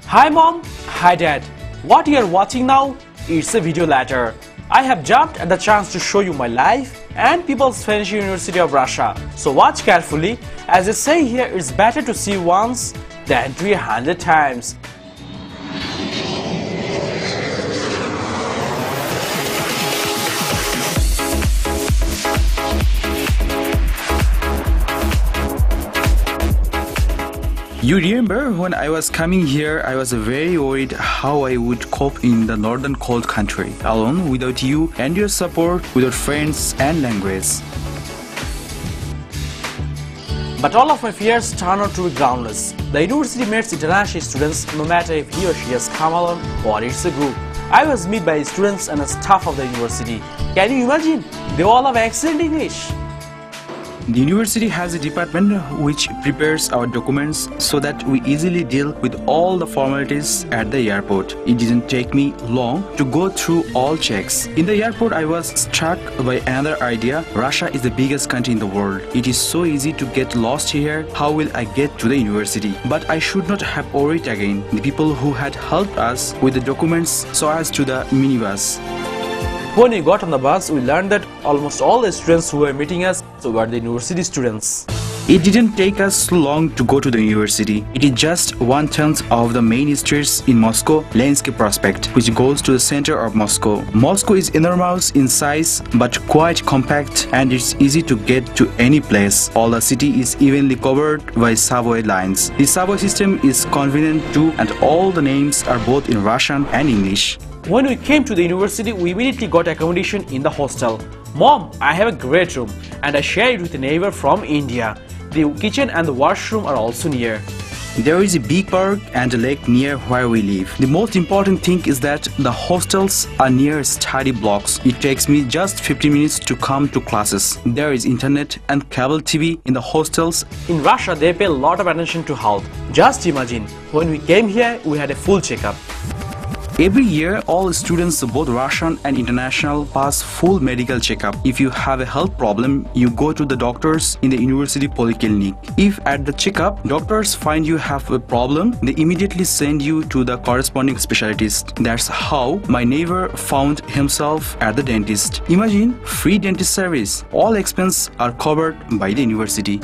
Hi mom, hi dad. What you are watching now? It's a video letter. I have jumped at the chance to show you my life and People's Financial University of Russia. So watch carefully. As they say here, it's better to see once than 300 times. You remember when I was coming here, I was very worried how I would cope in the northern cold country, alone, without you and your support, without friends and language. But all of my fears turned out to be groundless. The university meets international students no matter if he or she has come alone or it's a group. I was met by students and the staff of the university. Can you imagine? They all have excellent English. The university has a department which prepares our documents so that we easily deal with all the formalities at the airport. It didn't take me long to go through all checks. In the airport, I was struck by another idea. Russia is the biggest country in the world. It is so easy to get lost here. How will I get to the university? But I should not have worried again. The people who had helped us with the documents saw us to the minibus. When we got on the bus, we learned that almost all the students who were meeting us were the university students. It didn't take us long to go to the university. It is just 1/10 of the main streets in Moscow, Lensky Prospect, which goes to the center of Moscow. Moscow is enormous in size but quite compact, and it's easy to get to any place. All the city is evenly covered by subway lines. The subway system is convenient too, and all the names are both in Russian and English. When we came to the university, we immediately got accommodation in the hostel. Mom, I have a great room and I share it with a neighbor from India. The kitchen and the washroom are also near. There is a big park and a lake near where we live. The most important thing is that the hostels are near study blocks. It takes me just 50 minutes to come to classes. There is internet and cable TV in the hostels. In Russia, they pay a lot of attention to health. Just imagine, when we came here, we had a full checkup. Every year, all students, both Russian and international, pass full medical checkup. If you have a health problem, you go to the doctors in the university polyclinic. If at the checkup, doctors find you have a problem, they immediately send you to the corresponding specialist. That's how my neighbor found himself at the dentist. Imagine free dentist service. All expenses are covered by the university.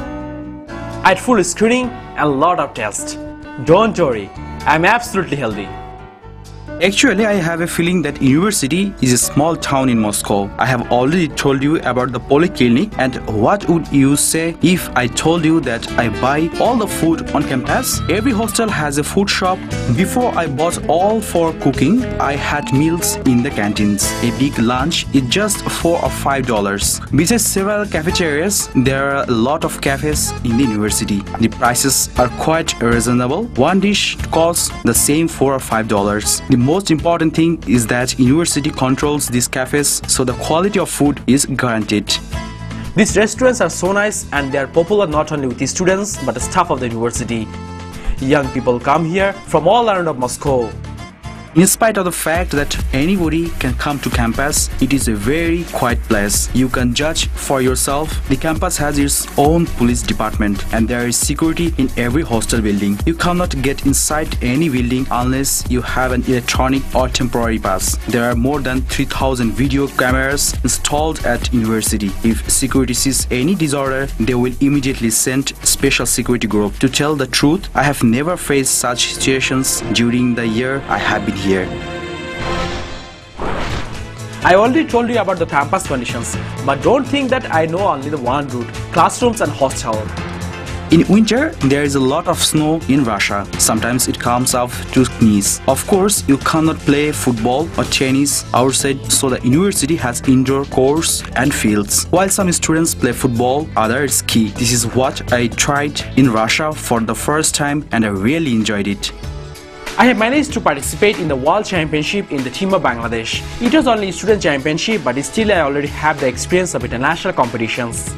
I had full screening and a lot of tests. Don't worry, I'm absolutely healthy. Actually, I have a feeling that university is a small town in Moscow. I have already told you about the polyclinic, and what would you say if I told you that I buy all the food on campus? Every hostel has a food shop. Before I bought all for cooking, I had meals in the canteens. A big lunch is just $4 or $5. Besides several cafeterias, there are a lot of cafes in the university. The prices are quite reasonable. One dish costs the same $4 or $5. The most important thing is that university controls these cafes, so the quality of food is guaranteed. These restaurants are so nice and they are popular not only with the students but the staff of the university. Young people come here from all around of Moscow. In spite of the fact that anybody can come to campus, it is a very quiet place. You can judge for yourself. The campus has its own police department and there is security in every hostel building. You cannot get inside any building unless you have an electronic or temporary pass. There are more than 3,000 video cameras installed at university. If security sees any disorder, they will immediately send special security group. To tell the truth, I have never faced such situations during the year I have been here. I already told you about the campus conditions, but don't think that I know only the one route, classrooms and hostel. In winter, there is a lot of snow in Russia. Sometimes it comes up to knees. Of course, you cannot play football or tennis outside, so the university has indoor courts and fields. While some students play football, others ski. This is what I tried in Russia for the first time and I really enjoyed it. I have managed to participate in the World Championship in the team of Bangladesh. It was only a student championship, but still I already have the experience of international competitions.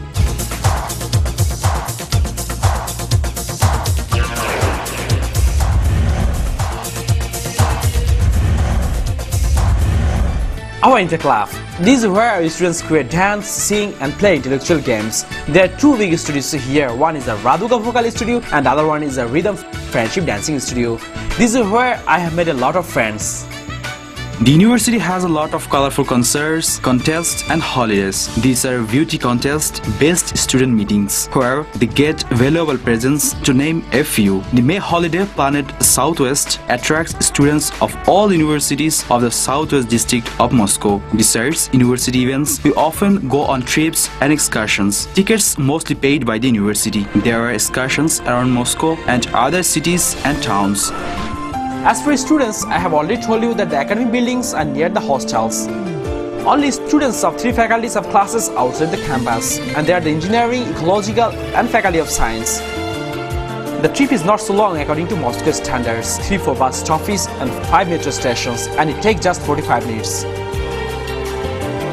Our interclub. This is where our students create dance, sing and play intellectual games. There are two big studios here. One is the Raduga Vocal Studio and the other one is the Rhythm Friendship Dancing Studio. This is where I have made a lot of friends. The university has a lot of colorful concerts, contests and holidays. These are beauty contest-based student meetings where they get valuable presents, to name a few. The May holiday Planet Southwest attracts students of all universities of the Southwest district of Moscow. Besides university events, we often go on trips and excursions. Tickets mostly paid by the university. There are excursions around Moscow and other cities and towns. As for students, I have already told you that the academic buildings are near the hostels. Only students of 3 faculties have classes outside the campus, and they are the engineering, ecological and faculty of science. The trip is not so long according to Moscow standards, 3-4 bus stops and 5 metro stations, and it takes just 45 minutes.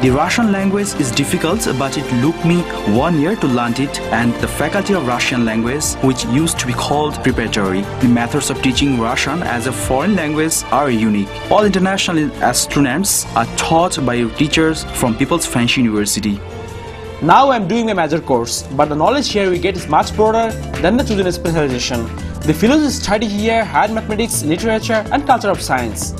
The Russian language is difficult, but it took me 1 year to learn it, and the faculty of Russian language, which used to be called preparatory. The methods of teaching Russian as a foreign language are unique. All international students are taught by teachers from People's French University. Now I am doing my major course, but the knowledge here we get is much broader than the chosen specialization. The philosophy study here had mathematics, literature and culture of science.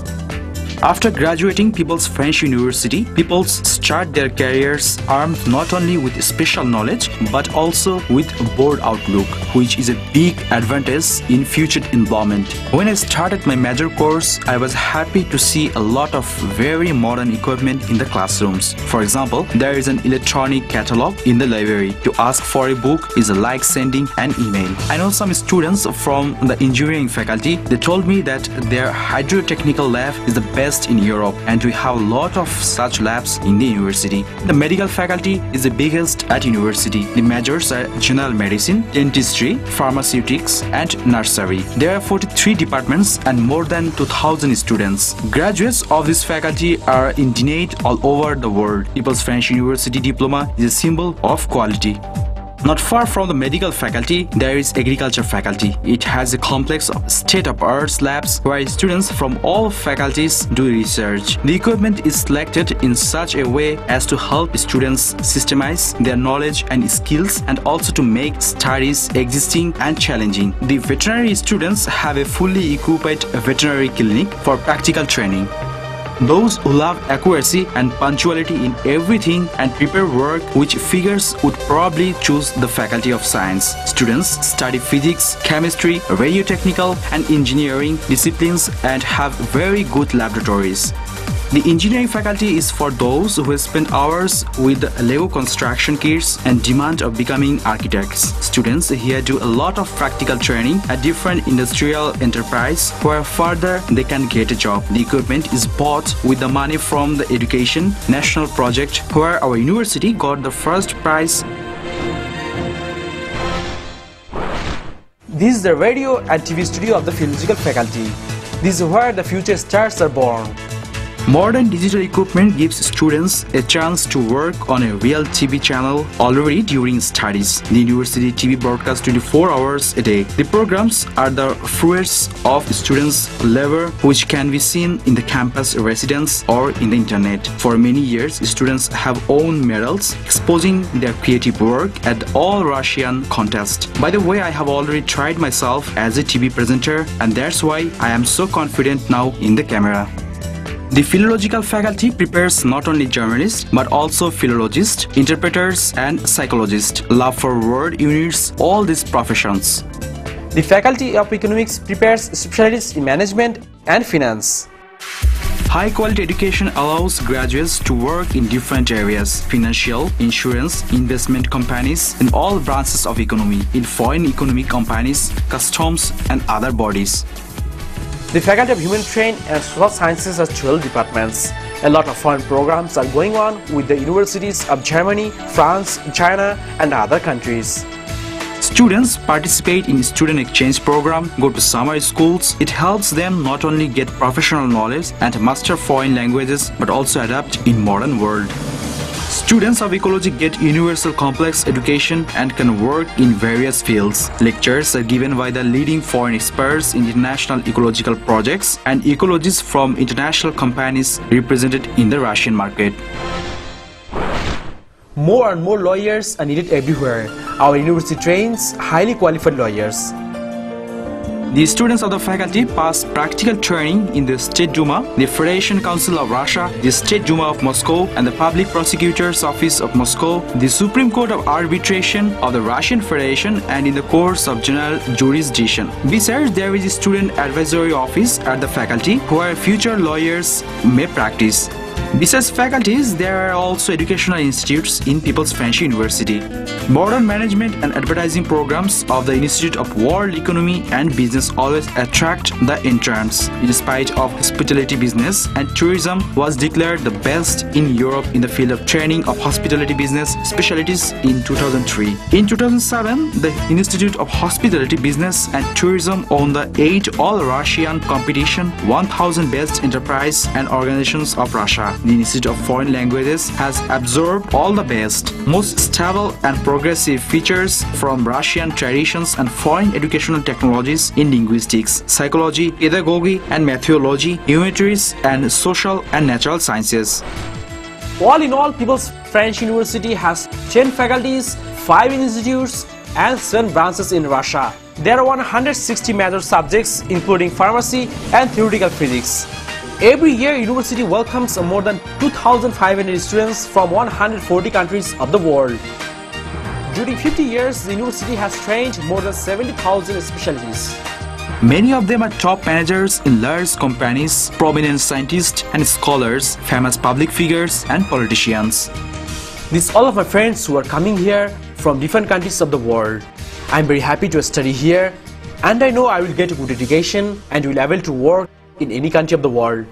After graduating People's French University, people start their careers armed not only with special knowledge but also with a broad outlook, which is a big advantage in future employment. When I started my major course, I was happy to see a lot of very modern equipment in the classrooms. For example, there is an electronic catalog in the library. To ask for a book is like sending an email. I know some students from the engineering faculty. They told me that their hydrotechnical lab is the best in Europe, and we have a lot of such labs in the university. The medical faculty is the biggest at university. The majors are general medicine, dentistry, pharmaceutics and nursery. There are 43 departments and more than 2,000 students. Graduates of this faculty are indeed all over the world. People's French University diploma is a symbol of quality. Not far from the medical faculty, there is agriculture faculty. It has a complex of state-of-the-art labs where students from all faculties do research. The equipment is selected in such a way as to help students systemize their knowledge and skills, and also to make studies existing and challenging. The veterinary students have a fully equipped veterinary clinic for practical training. Those who love accuracy and punctuality in everything and prepare work which figures would probably choose the Faculty of Science. Students study physics, chemistry, radiotechnical and engineering disciplines and have very good laboratories. The engineering faculty is for those who spend hours with Lego construction kits and demand of becoming architects. Students here do a lot of practical training at different industrial enterprise where further they can get a job. The equipment is bought with the money from the Education National Project, where our university got the first prize. This is the radio and TV studio of the philosophical faculty. This is where the future stars are born. Modern digital equipment gives students a chance to work on a real TV channel already during studies. The university TV broadcasts 24 hours a day. The programs are the fruits of students' labor, which can be seen in the campus residence or in the internet. For many years, students have won medals exposing their creative work at all Russian contests. By the way, I have already tried myself as a TV presenter, and that's why I am so confident now in the camera. The philological faculty prepares not only journalists but also philologists, interpreters and psychologists. Love for word units all these professions. The Faculty of Economics prepares specialists in management and finance. High quality education allows graduates to work in different areas: financial, insurance, investment companies, in all branches of economy, in foreign economic companies, customs and other bodies. The Faculty of Human Train and Social Sciences has 12 departments. A lot of foreign programs are going on with the universities of Germany, France, China and other countries. Students participate in student exchange program, go to summer schools. It helps them not only get professional knowledge and master foreign languages but also adapt in modern world. Students of ecology get universal complex education and can work in various fields. Lectures are given by the leading foreign experts in international ecological projects and ecologists from international companies represented in the Russian market. More and more lawyers are needed everywhere. Our university trains highly qualified lawyers. The students of the faculty pass practical training in the State Duma, the Federation Council of Russia, the State Duma of Moscow, and the Public Prosecutor's Office of Moscow, the Supreme Court of Arbitration of the Russian Federation, and in the Courts of General Jurisdiction. Besides, there is a student advisory office at the faculty where future lawyers may practice. Besides faculties, there are also educational institutes in People's Friendship University. Modern management and advertising programs of the Institute of World Economy and Business always attract the entrants. In spite of hospitality business and tourism was declared the best in Europe in the field of training of hospitality business specialties in 2003. In 2007, the Institute of Hospitality Business and Tourism won the 8th All-Russian Competition 1000 Best Enterprise and Organizations of Russia. The Institute of Foreign Languages has absorbed all the best, most stable and progressive features from Russian traditions and foreign educational technologies in linguistics, psychology, pedagogy and methodology, humanities and social and natural sciences. All in all, People's Friendship University has 10 faculties, 5 institutes and 7 branches in Russia. There are 160 major subjects including pharmacy and theoretical physics. Every year, university welcomes more than 2,500 students from 140 countries of the world. During 50 years, the university has trained more than 70,000 specialties. Many of them are top managers in large companies, prominent scientists and scholars, famous public figures and politicians. These all of my friends who are coming here from different countries of the world. I am very happy to study here and I know I will get a good education and will be able to work in any country of the world.